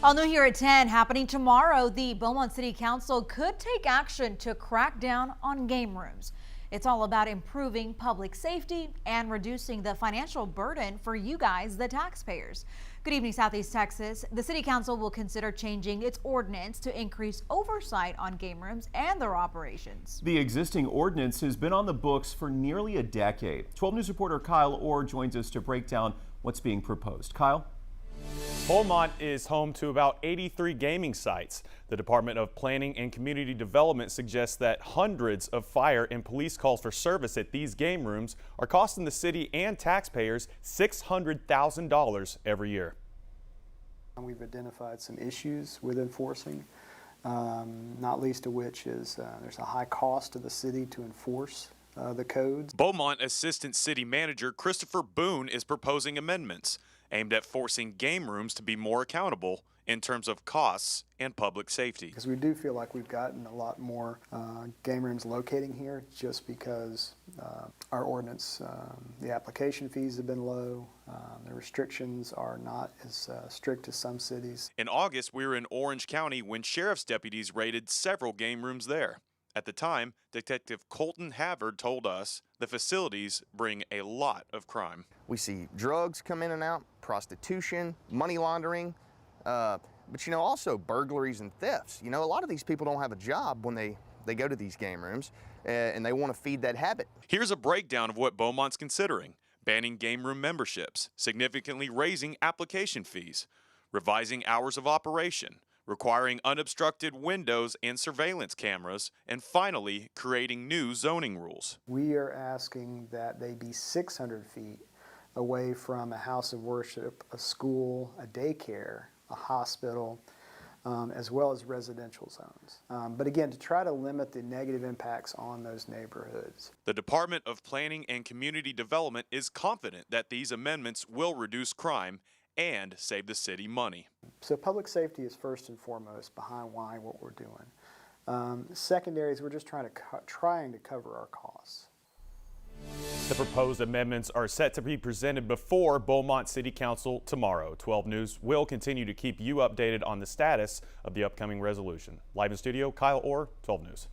All new here at 10, happening tomorrow, the Beaumont City Council could take action to crack down on game rooms. It's all about improving public safety and reducing the financial burden for you guys, the taxpayers. Good evening, Southeast Texas. The City Council will consider changing its ordinance to increase oversight on game rooms and their operations. The existing ordinance has been on the books for nearly a decade. 12 News reporter Kyle Orr joins us to break down what's being proposed. Kyle? Beaumont is home to about 83 gaming sites. The Department of Planning and Community Development suggests that hundreds of fire and police calls for service at these game rooms are costing the city and taxpayers $600,000 every year. We've identified some issues with enforcing, not least of which is there's a high cost to the city to enforce the codes. Beaumont Assistant City Manager Christopher Boone is proposing amendments aimed at forcing game rooms to be more accountable in terms of costs and public safety. Because we do feel like we've gotten a lot more game rooms locating here just because our ordinance, the application fees have been low, the restrictions are not as strict as some cities. In August, we were in Orange County when sheriff's deputies raided several game rooms there. At the time, Detective Colton Havard told us the facilities bring a lot of crime. We see drugs come in and out, prostitution, money laundering, but also burglaries and thefts. A lot of these people don't have a job when they go to these game rooms and they want to feed that habit. Here's a breakdown of what Beaumont's considering: banning game room memberships, significantly raising application fees, revising hours of operation, requiring unobstructed windows and surveillance cameras, and finally creating new zoning rules. We are asking that they be 600 feet away from a house of worship, a school, a daycare, a hospital, as well as residential zones. But again, to try to limit the negative impacts on those neighborhoods. The Department of Planning and Community Development is confident that these amendments will reduce crime and save the city money. So public safety is first and foremost behind why what we're doing. Secondary is we're just trying to cover our costs. The proposed amendments are set to be presented before Beaumont City Council tomorrow. 12 News will continue to keep you updated on the status of the upcoming resolution. Live in studio, Kyle Orr, 12 News.